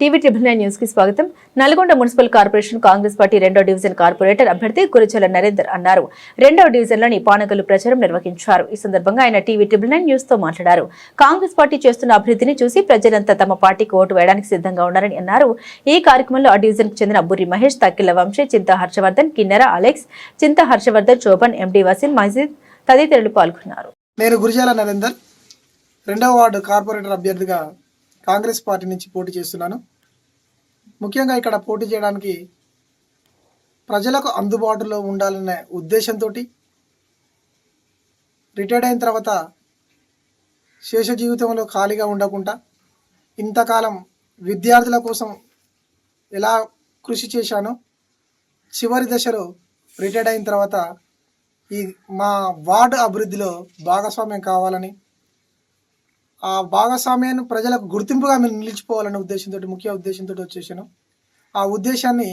TV triple 9 news కి స్వాగతం. Nalgonda municipal corporation Congress party 2వ డివిజన్ కార్పొరేటర్ అభ్యర్థి కురుచల నరేందర్ అన్నారు. 2వ డివిజన్లోని పానగల్లు ప్రచారం నిర్వహించారు. ఈ సందర్భంగా ఆయన టీవీ ట్రిబుల్ 9 న్యూస్ తో మాట్లాడారు. కాంగ్రెస్ పార్టీ చేస్తున్న అభివృద్ధిని చూసి ప్రజలంతా తమ పార్టీకి ఓటు వేయడానికి సిద్ధంగా ఉన్నారని అన్నారు. ఈ కార్యక్రమంలో ఆ డివిజన్ కు చెందిన బుర్రి మహేష్, తక్కిళ్ల వంశీ, చింతా హర్షవర్ధన్, కిన్నెర అలెక్స్, చింతా హర్షవర్ధన్, చోబన్, ఎండి వసీం, మజీద్ తదితరులు పాల్గొన్నారు. నేను గురుజాల నరేందర్ 2వ వార్డు కార్పొరేటర్ అభ్యర్థిగా కాంగ్రెస్ పార్టీ నుంచి పోటీ చేస్తున్నాను. ముఖ్యంగా ఇక్కడ పోటీ చేయడానికి ప్రజలకు అందుబాటులో ఉండాలనే ఉద్దేశంతో రిటైర్డ్ అయిన తర్వాత శేష జీవితంలో ఖాళీగా ఉండకుండా ఇంతకాలం విద్యార్థుల కోసం ఎలా కృషి చేశానో చివరి దశలో రిటైర్డ్ అయిన తర్వాత ఈ మా వార్డు అభివృద్ధిలో భాగస్వామ్యం కావాలని, ఆ భాగస్వామ్యాన్ని ప్రజలకు గుర్తింపుగా మేము నిలిచిపోవాలనే ఉద్దేశంతో, ముఖ్య ఉద్దేశంతో వచ్చేసాను. ఆ ఉద్దేశాన్ని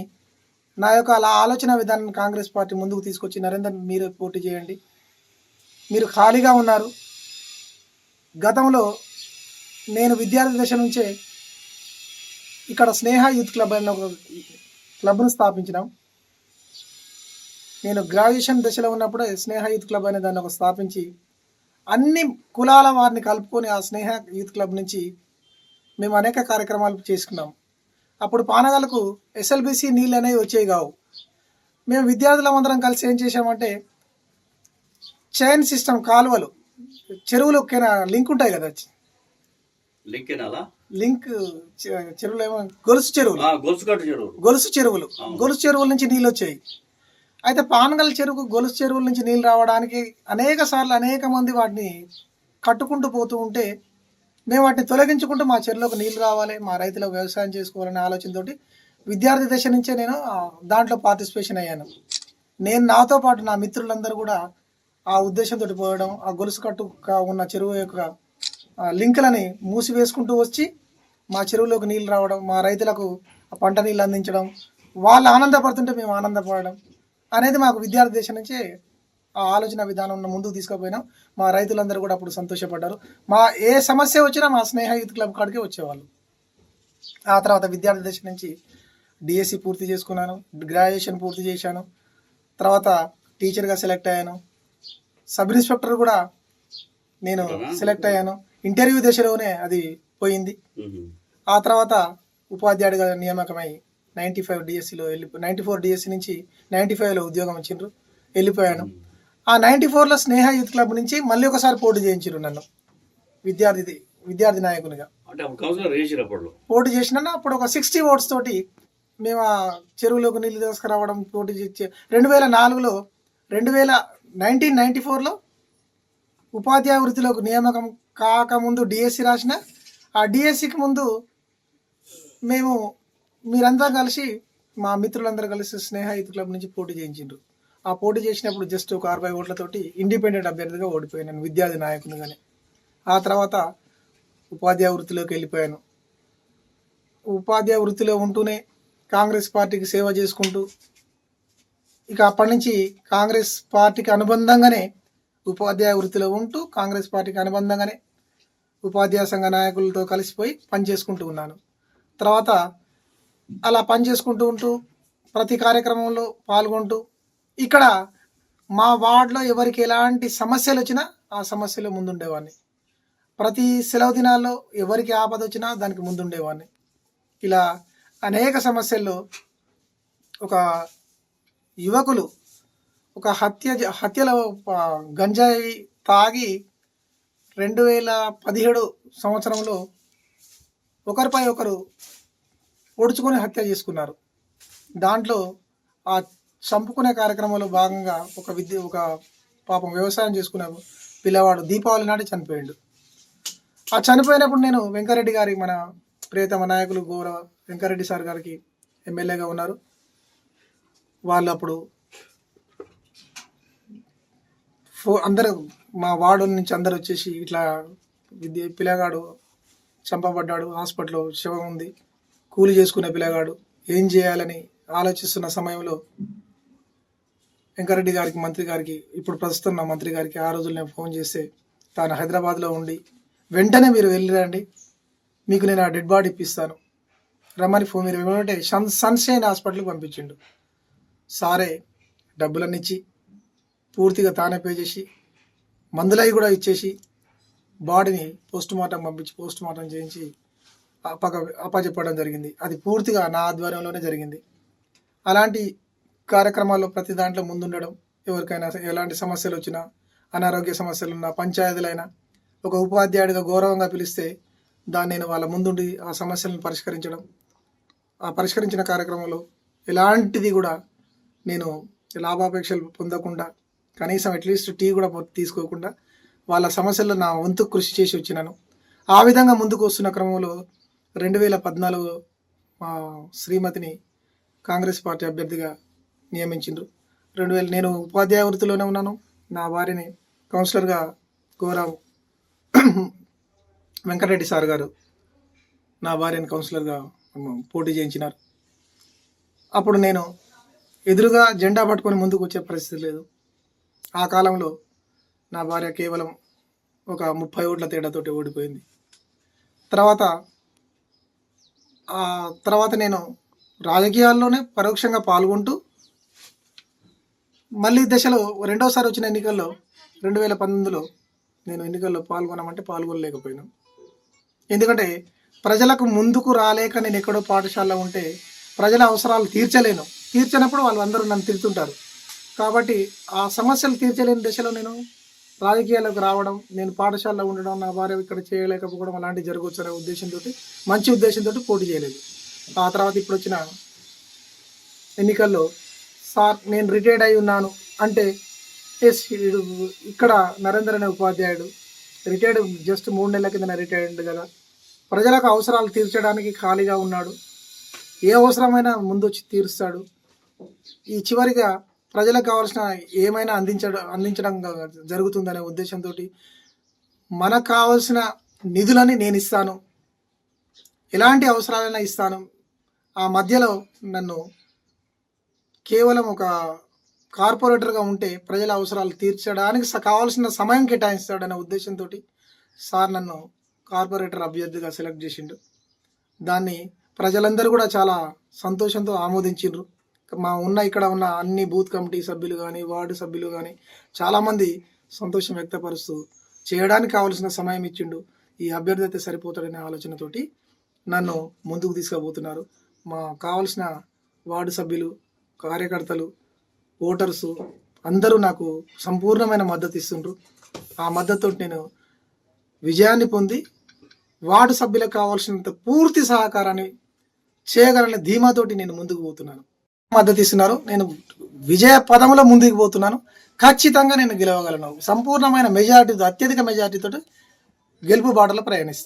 నా యొక్క ఆలోచన విధానాన్ని కాంగ్రెస్ పార్టీ ముందుకు తీసుకొచ్చి, నరేందర్ మీరు పోటీ చేయండి, మీరు ఖాళీగా ఉన్నారు. గతంలో నేను విద్యార్థి దశ నుంచే ఇక్కడ స్నేహ యూత్ క్లబ్ అనే ఒక క్లబ్ను స్థాపించినాం. నేను గ్రాడ్యుయేషన్ దశలో ఉన్నప్పుడే స్నేహ యూత్ క్లబ్ అనే దాన్ని స్థాపించి అన్ని కులాల వారిని కలుపుకొని ఆ స్నేహ యూత్ క్లబ్ నుంచి మేము అనేక కార్యక్రమాలు చేసుకున్నాం. అప్పుడు పానగలకు ఎస్ఎల్బిసి నీళ్ళు అనేవి వచ్చేవి కావు. మేము విద్యార్థులందరం కలిసి ఏం చేసామంటే చైన్ సిస్టమ్, కాలువలు, చెరువులు లింక్ ఉంటాయి కదా, లింక్ చెరువులు ఏమో గొలుసు చెరువుల నుంచి నీళ్ళు వచ్చాయి. అయితే పానగల్ చెరువు, గొలుసు చెరువుల నుంచి నీళ్ళు రావడానికి అనేక సార్లు అనేక మంది వాటిని కట్టుకుంటూ పోతూ ఉంటే మేము వాటిని తొలగించుకుంటూ మా చెరువులోకి నీళ్ళు రావాలి, మా రైతులకు వ్యవసాయం చేసుకోవాలనే ఆలోచనతో విద్యార్థి దశ నుంచే నేను దాంట్లో పార్టిసిపేషన్ అయ్యాను. నేను నాతో పాటు నా మిత్రులందరూ కూడా ఆ ఉద్దేశంతో పోవడం, ఆ గొలుసు కట్టు ఉన్న చెరువు యొక్క లింకులని మూసివేసుకుంటూ వచ్చి మా చెరువులోకి నీళ్ళు రావడం, మా రైతులకు పంట నీళ్ళు అందించడం, వాళ్ళు ఆనందపడుతుంటే మేము ఆనందపడడం అనేది మాకు విద్యార్థి దశ నుంచే ఆ ఆలోచన విధానం ముందుకు తీసుకుపోయినాం. మా రైతులందరూ కూడా అప్పుడు సంతోషపడ్డారు. మా ఏ సమస్య వచ్చినా మా స్నేహ యూత్ క్లబ్ కాడికే వచ్చేవాళ్ళు. ఆ తర్వాత విద్యార్థి దశ నుంచి డిఎస్సి పూర్తి చేసుకున్నాను, గ్రాడ్యుయేషన్ పూర్తి చేశాను, తర్వాత టీచర్గా సెలెక్ట్ అయ్యాను, సబ్ ఇన్స్పెక్టర్ కూడా నేను సెలెక్ట్ అయ్యాను. ఇంటర్వ్యూ దశలోనే అది పోయింది. ఆ తర్వాత ఉపాధ్యాయుడిగా నియామకమై 95 డిఎస్సిలో 94 డిఎస్సి నుంచి 95లో ఉద్యోగం వచ్చిండ్రు, వెళ్ళిపోయాను. ఆ 94లో స్నేహ యూత్ క్లబ్ నుంచి మళ్ళీ ఒకసారి పోటీ చేయించారు నన్ను విద్యార్థి నాయకునిగా. పోటీ చేసిన అప్పుడు ఒక 60 ఓట్స్ తోటి మేము ఆ చెరువులోకి నీళ్ళు తీసుకురావడం పోటీ చేసి 2004లో 1994లో ఉపాధ్యాయ వృత్తిలోకి నియామకం కాకముందు డిఎస్సి రాసిన. ఆ డిఎస్సికి ముందు మేము మీరంతా కలిసి, మా మిత్రులందరూ కలిసి స్నేహ యూత్ క్లబ్ నుంచి పోటీ చేయించిండ్రు. ఆ పోటీ చేసినప్పుడు జస్ట్ ఒక 60 ఓట్లతోటి ఇండిపెండెంట్ అభ్యర్థిగా ఓడిపోయాను విద్యార్థి నాయకునిగానే. ఆ తర్వాత ఉపాధ్యాయ వృత్తిలోకి వెళ్ళిపోయాను. ఉపాధ్యాయ వృత్తిలో ఉంటూనే కాంగ్రెస్ పార్టీకి సేవ చేసుకుంటూ ఇక అప్పటి నుంచి కాంగ్రెస్ పార్టీకి అనుబంధంగానే ఉపాధ్యాయ వృత్తిలో ఉంటూ కాంగ్రెస్ పార్టీకి అనుబంధంగానే ఉపాధ్యాయ సంఘ నాయకులతో కలిసిపోయి పనిచేసుకుంటూ ఉన్నాను. తర్వాత అలా పనిచేసుకుంటూ ఉంటూ ప్రతి కార్యక్రమంలో పాల్గొంటూ ఇక్కడ మా వార్డులో ఎవరికి ఎలాంటి సమస్యలు వచ్చినా ఆ సమస్యలో ముందుండేవాడిని. ప్రతి సెలవు దినాల్లో ఎవరికి ఆపద వచ్చినా దానికి ముందుండేవాడిని. ఇలా అనేక సమస్యల్లో ఒక యువకులు ఒక హత్యలో గంజాయి తాగి 2017 సంవత్సరంలో ఒకరిపై ఒకరు పొడుచుకొని హత్య చేసుకున్నారు. దాంట్లో ఆ చంపుకునే కార్యక్రమంలో భాగంగా ఒక పాపం వ్యవసాయం చేసుకునే పిల్లవాడు దీపావళి నాటి చనిపోయాడు. ఆ చనిపోయినప్పుడు నేను వెంకరెడ్డి గారి, మన ప్రియతమ నాయకులు గౌరవ వెంకరెడ్డి సార్ గారికి ఎమ్మెల్యేగా ఉన్నారు. వాళ్ళు అప్పుడు అందరూ మా వార్డు నుంచి అందరు వచ్చేసి ఇట్లా పిల్లగాడు చంపబడ్డాడు, హాస్పిటల్లో శవం ఉంది, కూలి చేసుకునే పిల్లగాడు, ఏం చేయాలని ఆలోచిస్తున్న సమయంలో వెంకరెడ్డి గారికి, మంత్రి గారికి, ఇప్పుడు ప్రస్తుతం నా మంత్రి గారికి ఆ రోజులు నేను ఫోన్ చేస్తే తాను హైదరాబాద్లో ఉండి వెంటనే మీరు వెళ్ళిరండి, మీకు నేను ఆ డెడ్ బాడీ ఇప్పిస్తాను రమ్మని ఫోన్ మీరు ఏమంటే సన్షైన్ హాస్పిటల్కి పంపించిండు. సారే డబ్బులన్నీ ఇచ్చి పూర్తిగా తానే పే చేసి మందులవి కూడా ఇచ్చేసి బాడీని పోస్ట్ మార్టం పంపించి పోస్ట్ మార్టం చేయించి అప్పచెప్పడం జరిగింది. అది పూర్తిగా నా ఆధ్వర్యంలోనే జరిగింది. అలాంటి కార్యక్రమాల్లో ప్రతి దాంట్లో ముందుండడం, ఎవరికైనా ఎలాంటి సమస్యలు వచ్చినా, అనారోగ్య సమస్యలున్నా, పంచాయతీలైనా ఒక ఉపాధ్యాయుడిగా గౌరవంగా పిలిస్తే దాన్ని నేను వాళ్ళ ముందుండి ఆ సమస్యలను పరిష్కరించడం, ఆ పరిష్కరించిన కార్యక్రమంలో ఎలాంటిది కూడా నేను లాభాపేక్షలు పొందకుండా, కనీసం అట్లీస్ట్ టీ కూడా తీసుకోకుండా వాళ్ళ సమస్యల్లో నా వంతు కృషి చేసి వచ్చినాను. ఆ విధంగా ముందుకు వస్తున్న క్రమంలో 2014 మా శ్రీమతిని కాంగ్రెస్ పార్టీ అభ్యర్థిగా నియమించిండ్రు. నేను ఉపాధ్యాయ వృత్తిలోనే ఉన్నాను. నా భార్యని కౌన్సిలర్గా గౌరవ్ వెంకటరెడ్డి సార్ గారు నా భార్యని కౌన్సిలర్గా పోటీ చేయించినారు. అప్పుడు నేను ఎదురుగా జెండా పట్టుకొని ముందుకు వచ్చే పరిస్థితి లేదు. ఆ కాలంలో నా భార్య కేవలం ఒక 30 ఓట్ల తేడాతోటి ఓడిపోయింది. తర్వాత నేను రాజకీయాల్లోనే పరోక్షంగా పాల్గొంటూ మళ్ళీ దశలో రెండోసారి వచ్చిన ఎన్నికల్లో 2019లో నేను ఎన్నికల్లో పాల్గొనలేకపోయినాను. ఎందుకంటే ప్రజలకు ముందుకు రాలేక నేను ఎక్కడో పాఠశాలలో ఉంటే ప్రజల అవసరాలు తీర్చనప్పుడు వాళ్ళందరూ నన్ను తిడుతుంటారు. కాబట్టి ఆ సమస్యలు తీర్చలేని దశలో నేను రాజకీయాలకు రావడం, నేను పాఠశాలలో ఉండడం, నా భార్య ఇక్కడ చేయలేకపోవడం అలాంటివి జరగవచ్చు అనే మంచి ఉద్దేశంతో పోటీ చేయలేదు. ఆ తర్వాత ఇప్పుడు వచ్చిన ఎన్నికల్లో సార్ నేను రిటైర్డ్ అయి ఉన్నాను అంటే ఇక్కడ నరేందర్ అనే ఉపాధ్యాయుడు రిటైర్డ్ జస్ట్ 3 నెలల కింద రిటైర్డ్ కదా, ప్రజలకు అవసరాలు తీర్చడానికి ఖాళీగా ఉన్నాడు, ఏ అవసరమైనా ముందొచ్చి తీరుస్తాడు, ఈ చివరిగా ప్రజలకు కావాల్సిన ఏమైనా అందించడం జరుగుతుందనే ఉద్దేశంతో మనకు కావాల్సిన నిధులని నేను ఇస్తాను, ఎలాంటి అవసరాలైనా ఇస్తాను, ఆ మధ్యలో నన్ను కేవలం ఒక కార్పొరేటర్గా ఉంటే ప్రజల అవసరాలు తీర్చడానికి కావాల్సిన సమయం కేటాయిస్తాడనే ఉద్దేశంతో సార్ నన్ను కార్పొరేటర్ అభ్యర్థిగా సెలెక్ట్ చేసిండు. దాన్ని ప్రజలందరూ కూడా చాలా సంతోషంతో ఆమోదించిండ్రు. ఇక్కడ ఉన్న అన్ని బూత్ కమిటీ సభ్యులు కానీ, వార్డు సభ్యులు కానీ చాలామంది సంతోషం వ్యక్తపరుస్తూ చేయడానికి కావాల్సిన సమయం ఇచ్చిండు. ఈ అభ్యర్థి అయితే సరిపోతాడనే ఆలోచనతోటి నన్ను ముందుకు తీసుకుపోతున్నారు. కావాల్సిన వార్డు సభ్యులు, కార్యకర్తలు, ఓటర్సు అందరూ నాకు సంపూర్ణమైన మద్దతు ఇస్తుండ్రు. ఆ మద్దతుతో నేను విజయాన్ని పొంది వార్డు సభ్యులకు కావాల్సినంత పూర్తి సహకారాన్ని చేయగలనే ధీమాతోటి నేను ముందుకు పోతున్నాను. మద్దతు ఇస్తున్నారు. నేను విజయ పదంలో ముందుకు పోతున్నాను. ఖచ్చితంగా నేను గెలవగలను. సంపూర్ణమైన మెజారిటీతో, అత్యధిక మెజారిటీతో గెలుపు బాటలో ప్రయాణిస్తాను.